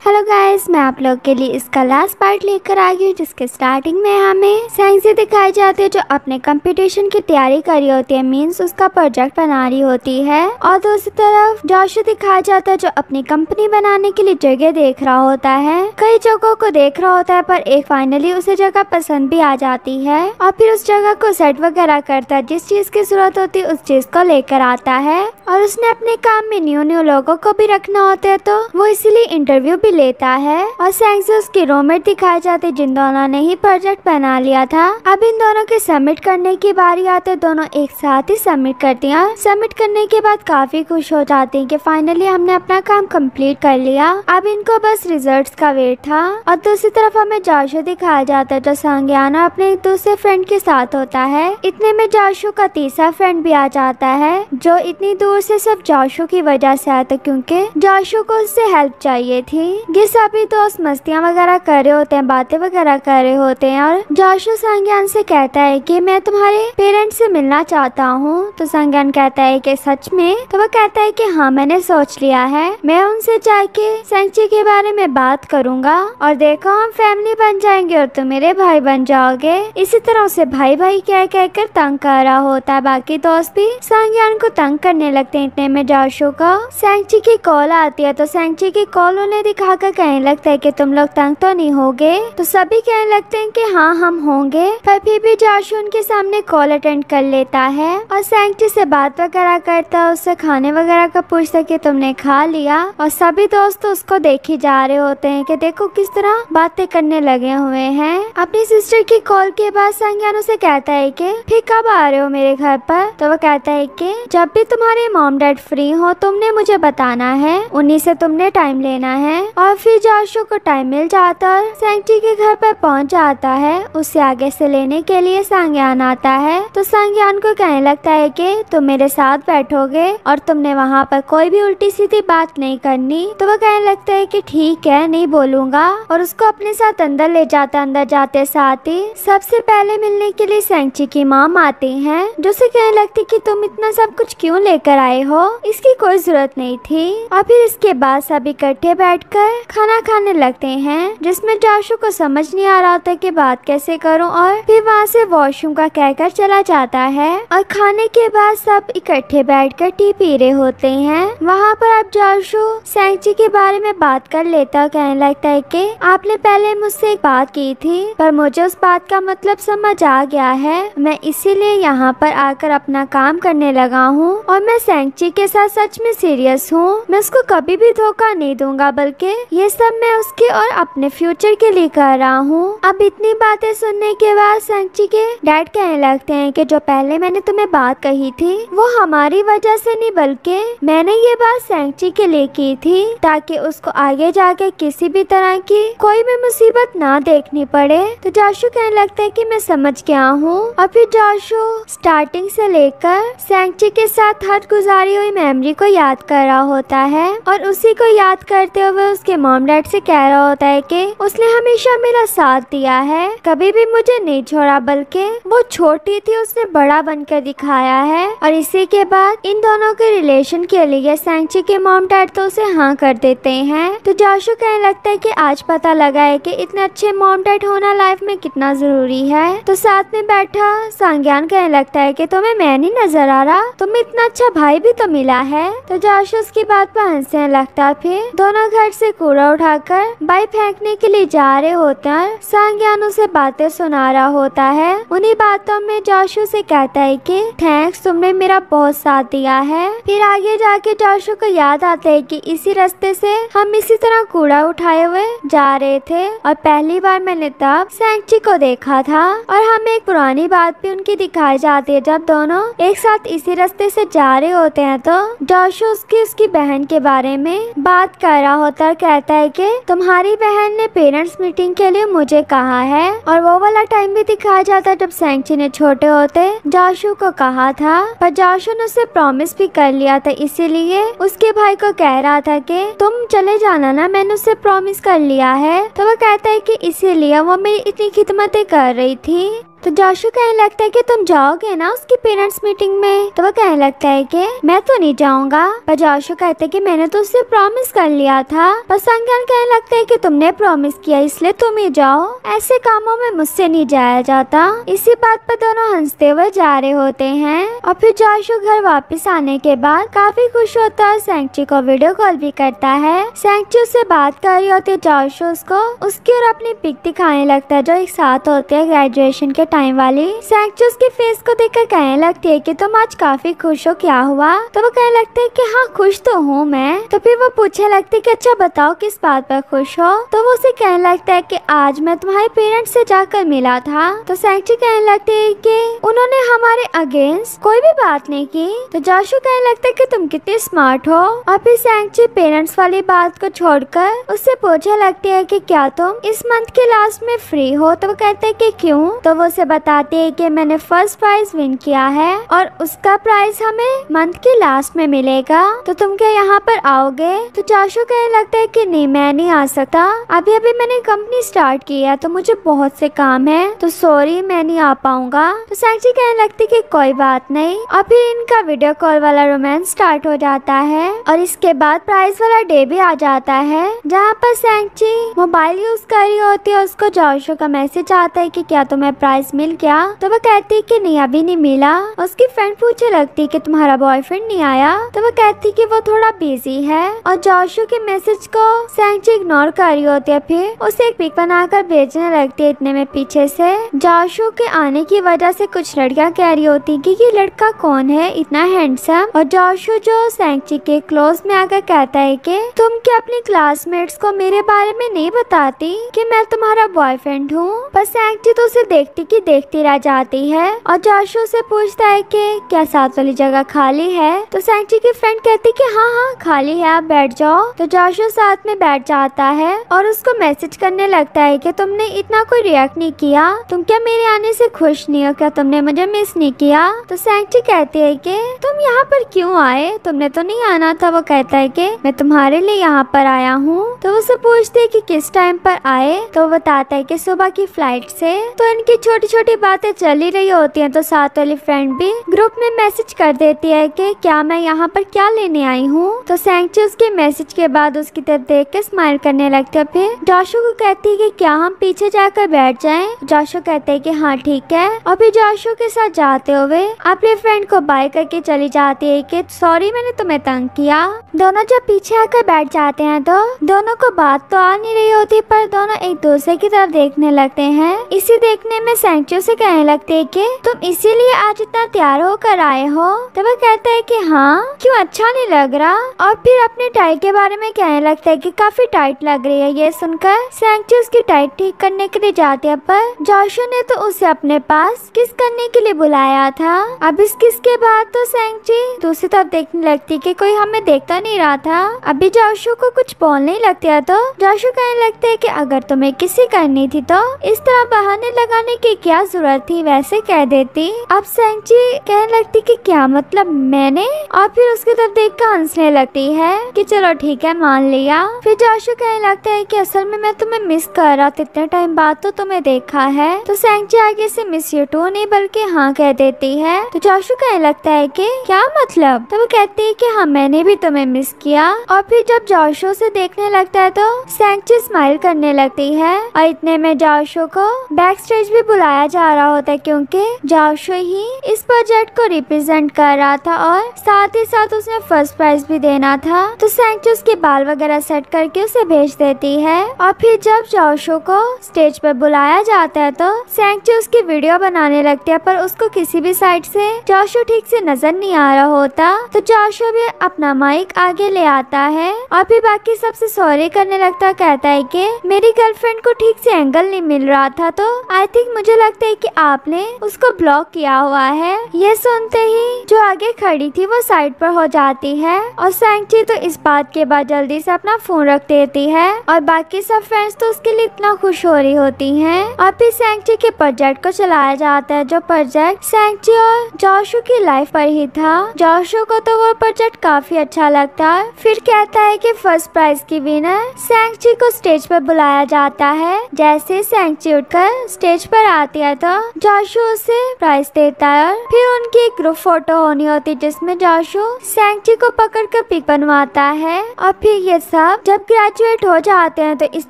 Hello guys, मैं आप लोग के लिए इसका लास्ट पार्ट लेकर आ गई हूँ, जिसके स्टार्टिंग में हमें सैंक्सी दिखाई जाती है जो अपने कंपटीशन की तैयारी कर रही होती है, मींस उसका प्रोजेक्ट बना रही होती है। और दूसरी तरफ जोशु दिखाया जाता है जो अपनी कंपनी बनाने के लिए जगह देख रहा होता है। कई जगहों को देख रहा होता है पर एक फाइनली उसे जगह पसंद भी आ जाती है और फिर उस जगह को सेट वगैरह करता है। जिस चीज की जरूरत होती है उस चीज को लेकर आता है और उसने अपने काम में न्यू लोगों को भी रखना होता है, तो वो इसीलिए इंटरव्यू भी लेता है। और सैंक्सी उसकी रूममेट दिखाई जाती जिन दोनों ने ही प्रोजेक्ट बना लिया था। अब इन दोनों के सबमिट करने की बारी आती है, दोनों एक साथ ही सबमिट करती हैं। सबमिट करने के बाद काफी खुश हो जाती हैं कि फाइनली हमने अपना काम कंप्लीट कर लिया, अब इनको बस रिजल्ट्स का वेट था। और दूसरी तरफ हमें जोशु दिखाया जाता है जो सांग्याना अपने एक दूसरे फ्रेंड के साथ होता है। इतने में जोशु का तीसरा फ्रेंड भी आ जाता है जो इतनी दूर से सब जोशु की वजह से आया था, क्योंकि जोशु को उससे हेल्प चाहिए थी। ये सभी दोस्त मस्तियाँ वगैरह कर रहे होते हैं, बातें वगैरह कर रहे होते हैं और जोशु सांग्यान से कहता है कि मैं तुम्हारे पेरेंट्स से मिलना चाहता हूँ। तो सांग्यान कहता है कि सच में? तो वो कहता है कि हाँ, मैंने सोच लिया है, मैं उनसे जाके सैंक्सी के बारे में बात करूंगा और देखो हम फैमिली बन जाएंगे और तुम मेरे भाई बन जाओगे। इसी तरह उसे भाई भाई कह कर तंग कर रहा होता है। बाकी दोस्त भी सांग्यान को तंग करने लगते हैं। इतने में जोशु को सैंक्सी की कॉल आती है, तो सैंक्सी की कॉल उन्हें दिखाकर कहने लगता है कि तुम लोग तंग तो नहीं होगे? तो सभी कहने लगते हैं कि हाँ हम होंगे, पर फिर भी जोशु उनके सामने कॉल अटेंड कर लेता है और सैंक्सी से बात वगैरह करता है, उससे खाने वगैरह का पूछता है कि तुमने खा लिया। और सभी दोस्त उसको देखे जा रहे होते हैं कि देखो किस तरह बातें करने लगे हुए हैं। अपनी सिस्टर की कॉल के बाद सांग्यान उसे कहता है कि फिर कब आ रहे हो मेरे घर पर? तो वो कहता है कि जब भी तुम्हारे मॉम डैड फ्री हो तुमने मुझे बताना है, उन्हीं से तुमने टाइम लेना है। और फिर जोशु को टाइम मिल जाता है, सैंक्सी के घर पर पहुंच जाता है। उससे आगे से लेने के लिए सांग्यान आता है, तो सांग्यान को कहने लगता है कि तुम मेरे साथ बैठोगे और तुमने वहाँ पर कोई भी उल्टी सीधी बात नहीं करनी। तो वो कहने लगता है कि ठीक है, नहीं बोलूंगा, और उसको अपने साथ अंदर ले जाता। अंदर जाते साथ ही सबसे पहले मिलने के लिए सैंक्सी की मॉम आती हैं, जो से कहने लगती कि तुम इतना सब कुछ क्यों लेकर आए हो, इसकी कोई जरूरत नहीं थी। और फिर इसके बाद सब इकट्ठे बैठकर खाना खाने लगते हैं, जिसमें जोशु को समझ नहीं आ रहा था कि बात कैसे करूं, और फिर वहाँ से वॉशरूम का कहकर चला जाता है। और खाने के बाद सब इकट्ठे बैठकर टी पी रहे होते हैं। वहाँ पर अब जोशु सैंक्सी के बारे में बात कर लेता, कहने लगता है कि आपने पहले मुझसे एक बात की थी पर मुझे उस बात का मतलब समझ आ गया है, मैं इसीलिए यहाँ पर आकर अपना काम करने लगा हूँ और मैं सैंक्सी के साथ सच में सीरियस हूँ। मैं उसको कभी भी धोखा नहीं दूंगा, बल्कि ये सब मैं उसके और अपने फ्यूचर के लिए कर रहा हूँ। अब इतनी बातें सुनने के बाद सैंक्सी के डैड कहने लगते हैं कि जो पहले मैंने तुम्हें बात कही थी वो हमारी वजह से नहीं, बल्कि मैंने ये बात सैंक्सी के लिए की थी ताकि उसको आगे जाके किसी भी तरह की कोई भी मुसीबत ना देखनी पड़े। तो जोशु कहने लगता है कि मैं समझ गया हूँ। और फिर जोशु स्टार्टिंग से लेकर सैंक्सी के साथ हद गुजारी हुई मेमोरी को याद कर रहा होता है और उसी को याद करते हुए उसके मॉम डैड से कह रहा होता है कि उसने हमेशा मेरा साथ दिया है, कभी भी मुझे नहीं छोड़ा, बल्कि वो छोटी थी उसने बड़ा बनकर दिखाया है। और इसी के बाद इन दोनों के रिलेशन के लिए सैंक्सी के मॉम डैड तो उसे हाँ कर देते हैं। तो जोशु कहने लगता है कि आज पता लगा है कि इतने अच्छे मॉम डैड होना लाइफ में कितना जरूरी है। तो साथ में बैठा सांग्यान कहने लगता है कि तुम्हें मैं नहीं नजर आ रहा, तुम्हें इतना अच्छा भाई भी तो मिला है। तो जोशु उसकी बात पर हंसने लगता। फिर दोनों घर से कूड़ा उठाकर बाई फेंकने के लिए जा रहे होते हैं। सांग्यान उसे बातें सुना रहा होता है। उन्हीं बातों में जोशु से कहता है कि थैंक्स, तुमने मेरा बहुत साथ दिया है। फिर आगे जाके जोशु को याद आता है कि इसी रास्ते से हम इसी तरह कूड़ा उठाए हुए जा रहे थे और पहली बार मैंने तब सैंक्सी को देखा था। और हमें एक पुरानी बात भी उनकी दिखाई जाती है, जब दोनों एक साथ इसी रास्ते से जा रहे होते हैं तो जोशु उसकी बहन के बारे में बात कर रहा होता है। कहता है कि तुम्हारी बहन ने पेरेंट्स मीटिंग के लिए मुझे कहा है। और वो वाला टाइम भी दिखाया जाता है जब सैंक्सी ने छोटे होते जोशु को कहा था, पर जोशु ने उसे प्रॉमिस भी कर लिया था, इसीलिए उसके भाई को कह रहा था कि तुम चले जाना ना, मैंने उससे प्रॉमिस कर लिया है। तो वो कहता है कि इसीलिए वो मेरी इतनी खिदमतें कर रही थी। तो जोशु कहने लगता है कि तुम जाओगे ना उसकी पेरेंट्स मीटिंग में। तो वो कहने लगता है कि मैं तो नहीं जाऊंगा। पर जोशु कहते हैं कि मैंने तो उससे प्रॉमिस कर लिया था। पर संज्ञान कहने लगता है कि तुमने प्रॉमिस किया इसलिए तुम ही जाओ, ऐसे कामों में मुझसे नहीं जाया जाता। इसी बात पर दोनों हंसते हुए जा रहे होते हैं। और फिर जोशु घर वापस आने के बाद काफी खुश होता है और सेंगची को वीडियो कॉल भी करता है। सेंगची उससे बात कर रही होती है। जोशु उसको उसकी और अपनी पिक दिखाने लगता है जो एक साथ होते हैं ग्रेजुएशन के टाइम वाली। सेंगची उसके फेस को देखकर कहने लगती है कि तुम आज काफी खुश हो, क्या हुआ? तो वो कहने लगते है कि हाँ खुश तो हूँ मैं। तो फिर वो पूछने लगती है कि अच्छा बताओ किस बात पर खुश हो? तो वो उसे कहने लगता है कि आज मैं तुम्हारे पेरेंट्स से जाकर मिला था। तो सेंगची कहने लगती है कि उन्होंने हमारे अगेंस्ट कोई भी बात नहीं की। तो जोशु कहने लगता है कि तुम कितनी स्मार्ट हो। और फिर सेंगची पेरेंट्स वाली बात को छोड़कर उससे पूछने लगती है कि क्या तुम इस मंथ के लास्ट में फ्री हो? तो वो कहते हैं कि क्यों? तो वो उसे बताती है कि मैंने फर्स्ट प्राइज विन किया है और उसका प्राइज हमें मंथ के लास्ट में मिलेगा। तो तुम क्या यहाँ पर आओगे? तो जोशु कहने लगता है कि नहीं मैं नहीं आ सकता, अभी अभी मैंने कंपनी स्टार्ट की है तो मुझे बहुत से काम है, तो सॉरी मैं नहीं आ पाऊंगा। तो सेंगची कहने लगती कि कोई बात नहीं। और फिर इनका वीडियो कॉल वाला रोमांस स्टार्ट हो जाता है और इसके बाद प्राइज वाला डे भी आ जाता है जहाँ पर सेंगची मोबाइल यूज कर रही होती है। उसको जोशु का मैसेज आता है कि क्या तुम्हें प्राइज मिल गया? तो वो कहती है कि नहीं अभी नहीं मिला। उसकी फ्रेंड पूछने लगती है कि तुम्हारा बॉयफ्रेंड नहीं आया? तो वो कहती कि वो थोड़ा बिजी है। और जोशु के मैसेज को सेंगची इग्नोर कर रही होती है। फिर उसे एक पिक बनाकर भेजने लगती है। इतने में पीछे से जोशु के आने की वजह से कुछ लड़कियां कह रही होती कि ये लड़का कौन है इतना हैंडसम। और जोशु जो सेंगची के क्लोज में आकर कहता है कि तुम क्या अपनी क्लासमेट्स को मेरे बारे में नहीं बताती कि मैं तुम्हारा बॉयफ्रेंड हूँ? पर सेंगची तो उसे देखती रह जाती है। और जोशु से पूछता है कि क्या साथ वाली जगह खाली है? तो सेंगची की फ्रेंड कहती कि हाँ हाँ खाली है, आप बैठ जाओ। तो जोशु साथ में बैठ जाता है और उसको मैसेज करने लगता है कि तुमने इतना कोई रिएक्ट नहीं किया, तुम क्या मेरे आने से खुश नहीं हो? क्या तुमने मुझे मिस नहीं किया? तो सेंगची कहती है कि तुम यहाँ पर क्यों आए, तुमने तो नहीं आना था। वो कहता है कि मैं तुम्हारे लिए यहाँ पर आया हूँ। तो वो पूछते है कि किस टाइम पर आए? तो वो बताता है कि सुबह की फ्लाइट से। तो इनकी छोटी छोटी बातें चल ही रही होती हैं तो साथ वाली फ्रेंड भी ग्रुप में मैसेज कर देती है कि क्या मैं यहाँ पर क्या लेने आई हूँ? तो सेंगची उसके मैसेज के बाद उसकी तरफ देख के स्माइल करने लगती है। फिर जोशु को कहती है कि क्या हम पीछे जाकर बैठ जाएं? जोशु कहते हैं कि हाँ ठीक है। और फिर जोशु के साथ जाते हुए अपने फ्रेंड को बाय करके चली जाती है कि सॉरी मैंने तुम्हें तंग किया। दोनों जब पीछे आकर बैठ जाते हैं तो दोनों को बात तो आ नहीं रही होती पर दोनों एक दूसरे की तरफ देखने लगते हैं। इसी देखने में सेंगची से कहने लगते है कि तुम इसीलिए आज इतना तैयार होकर आए हो? तो वह कहता है कि हाँ, क्यों अच्छा नहीं लग रहा? और फिर अपनी टाई के बारे में कहने लगता है कि काफी टाइट लग रही है। ये सुनकर सेंगची उसकी टाइट ठीक करने के लिए जाती है पर जोशु ने तो उसे अपने पास किस करने के लिए बुलाया था। अब इस किस के बाद तो सेंगची दूसरी तरफ देखने लगती कि कोई हमें देखता नहीं रहा था। अभी जोशु को कुछ बोलने ही लगता है तो जोशु कहने लगता है कि अगर तुम्हें किसी करनी थी तो इस तरह बहाने लगाने की क्या जरूरत थी, वैसे कह देती। अब सेंगची कहने लगती कि क्या मतलब मैंने? और फिर उसकी तरफ देखकर हंसने लगती है कि चलो ठीक है मान लिया। फिर जोशु कहने लगता है कि असल में मैं तुम्हें मिस कर रहा था, इतने टाइम बाद तो तुम्हें देखा है। तो सेंगची आगे से मिस यू टू नहीं बल्कि हाँ कह देती है। तो जोशु कहने लगता है कि क्या मतलब? तो वो कहती है कि हाँ मैंने भी तुम्हें मिस किया। और फिर जब जोशु से देखने लगता है तो सेंगची स्माइल करने लगती है। और इतने में जोशु को बैक स्टेज भी बुलाया जा रहा होता है क्योंकि जोशु ही इस प्रोजेक्ट को रिप्रेजेंट कर रहा था और साथ ही साथ उसने फर्स्ट प्राइज भी देना था। तो सेंगची उसके बाल वगैरह सेट करके उसे भेज देती है। और फिर जब जोशु को स्टेज पर बुलाया जाता है तो सेंगची उसकी वीडियो बनाने लगती है पर उसको किसी भी साइड से जोशु ठीक से नजर नहीं आ रहा होता। तो जोशु भी अपना माइक आगे ले आता है और फिर बाकी सबसे सॉरी करने लगता, कहता है कि मेरी गर्लफ्रेंड को ठीक से एंगल नहीं मिल रहा था तो आई थिंक मुझे लगता है कि आपने उसको ब्लॉक किया हुआ है। ये सुनते ही जो आगे खड़ी थी वो साइड पर हो जाती है और सेंगची तो इस बात के बाद जल्दी से अपना फोन रख देती है और बाकी सब फ्रेंड्स तो उसके लिए इतना खुश हो रही होती हैं। और फिर सेंगची के प्रोजेक्ट को चलाया जाता है जो प्रोजेक्ट सेंगची और जोशु की लाइफ पर ही था। जोशु को तो वो प्रोजेक्ट काफी अच्छा लगता है। फिर कहता है कि फर्स्ट प्राइज की विनर सेंगची को स्टेज पर बुलाया जाता है। जैसे सेंगची उठकर स्टेज पर आती आती है तो जोशु उसे प्राइज देता है। फिर उनकी एक ग्रुप फोटो होनी होती है जिसमें जोशु सैंगची को पकड़कर पिक बनवाता है। और फिर ये सब जब ग्रेजुएट हो जाते हैं तो इस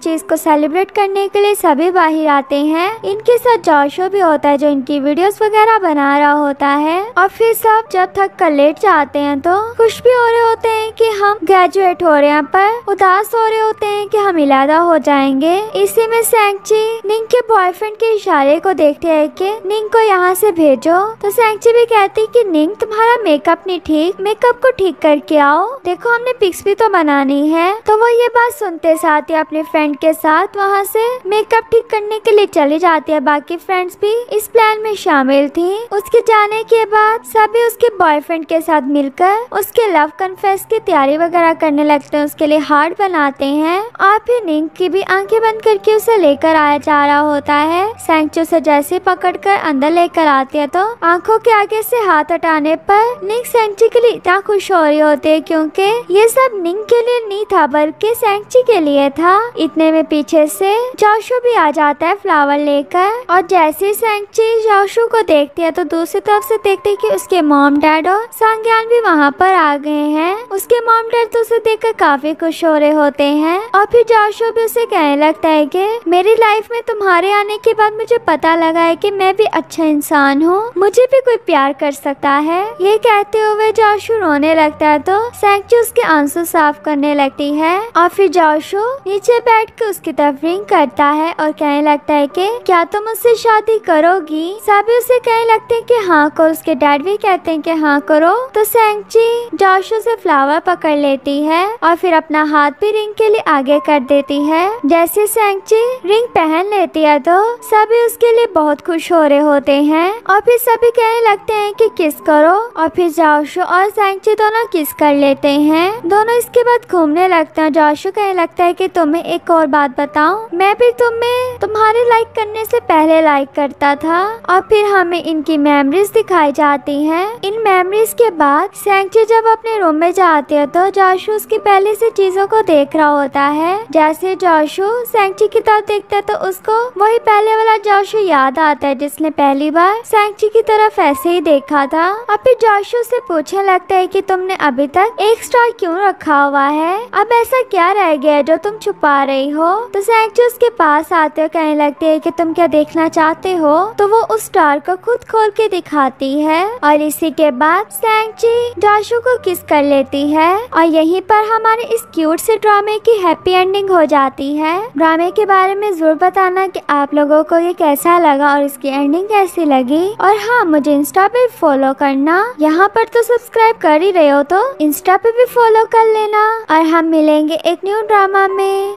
चीज को सेलिब्रेट करने के लिए सभी बाहर आते हैं। इनके साथ जोशु भी होता है जो इनकी वीडियोस वगैरह बना रहा होता है। और फिर सब जब थक कर लेट जाते हैं तो खुश भी हो रहे होते हैं कि हम ग्रेजुएट हो रहे हैं, पर उदास हो रहे होते हैं कि हम इलादा हो जाएंगे। इसी में सैंगची निंग के बॉयफ्रेंड के इशारे को देखते हैं कि निंग को यहाँ से भेजो। तो सैंगची भी कहती कि निंग तुम्हारा मेकअप नहीं ठीक, मेकअप को ठीक करके आओ, देखो हमने पिक्स भी तो बनानी है। तो वो ये बात सुनते साथ ही अपने फ्रेंड के साथ वहाँ से मेकअप ठीक करने के लिए चली जाती है। बाकी फ्रेंड्स भी इस प्लान में शामिल थी। उसके जाने के बाद सभी उसके बॉयफ्रेंड के साथ मिलकर उसके लव कन्फेस की तैयारी वगैरह करने लगते हैं, उसके लिए हार्ट बनाते हैं। और फिर निंग की भी आंखें बंद करके उसे लेकर आया जा रहा होता है। सैंगची उसे जैसे पकड़कर अंदर लेकर आती है तो आंखों के आगे से हाथ हटाने पर निंग सैंगची के लिए इतना खुश हो रही होती है क्योंकि ये सब निंग के लिए नहीं था बल्कि सैंगची के लिए था। इतने में पीछे से जोशु भी आ जाता है फ्लावर लेकर। और जैसे सैंगची जोशु को देखती है तो दूसरी तरफ से देखते कि उसके मॉम डैड और सांग्यान भी वहाँ पर आ गए हैं। उसके मॉम डैड तो उसे देखकर काफी खुश हो रहे होते हैं। और फिर जोशु भी उसे कहने लगता है कि मेरी लाइफ में तुम्हारे आने के बाद मुझे पता लगा है कि मैं भी अच्छा इंसान हूँ, मुझे भी कोई प्यार कर सकता है। ये कहते हुए जोशु रोने लगता है तो सैंगची उसके आंसू साफ करने लगती है। और फिर जोशु नीचे बैठ के उसकी तरफ रिंग करता है और कहने लगता है कि क्या तुम मुझसे शादी करोगी। सभी उसे कहने लगते हैं कि हाँ करो, उसके डैड भी कहते हैं कि हाँ करो। तो सैंगची जोशु से फ्लावर पकड़ लेती है और फिर अपना हाथ भी रिंग के लिए आगे कर देती है। जैसे सैंगची रिंग पहन लेती है तो सभी उसके लिए बहुत खुश हो रहे होते हैं। और फिर सभी कहने लगते हैं कि किस करो। और फिर जोशु और सैंगची दोनों किस कर लेते हैं। दोनों इसके बाद घूमने लगते हैं। जोशु कहने लगता है कि तुम्हें एक और बात बताऊं, मैं भी तुम्हें तुम्हारे लाइक करने से पहले लाइक करता था। और फिर हमें इनकी मेमोरीज दिखाई जाती हैं। इन मेमोरीज के बाद सैंगची जब अपने रूम में जाती है तो जोशु उसकी पहले से चीजों को देख रहा होता है। जैसे जोशु सैंगची की तरफ देखता है तो उसको वही पहले वाला जोशु याद आता है जिसने पहली बार सैंगची की तरफ ऐसे ही देखा था। और फिर जोशु से पूछने लगता है कि तुमने अभी तक एक स्टार क्यों रखा हुआ है, अब ऐसा क्या रह गया है जो तुम छुपा रही हो। तो सैंगची उसके पास आते हुए कहने लगती है कि तुम क्या देखना चाहते हो। तो वो उस स्टार को खुद खोल के दिखाती है। और इसी के बाद सैंगची जोशु को किस कर लेती है। और यहीं पर हमारे इस क्यूट से ड्रामे की हैप्पी एंडिंग हो जाती है। ड्रामे के बारे में जरूर बताना कि आप लोगों को ये कैसा लगा और इसकी एंडिंग कैसी लगी। और हाँ, मुझे इंस्टा पे फॉलो करना, यहाँ पर तो सब्सक्राइब कर ही रहे हो तो इंस्टा पे भी फॉलो कर लेना। और हम मिलेंगे एक न्यू ड्रामा में।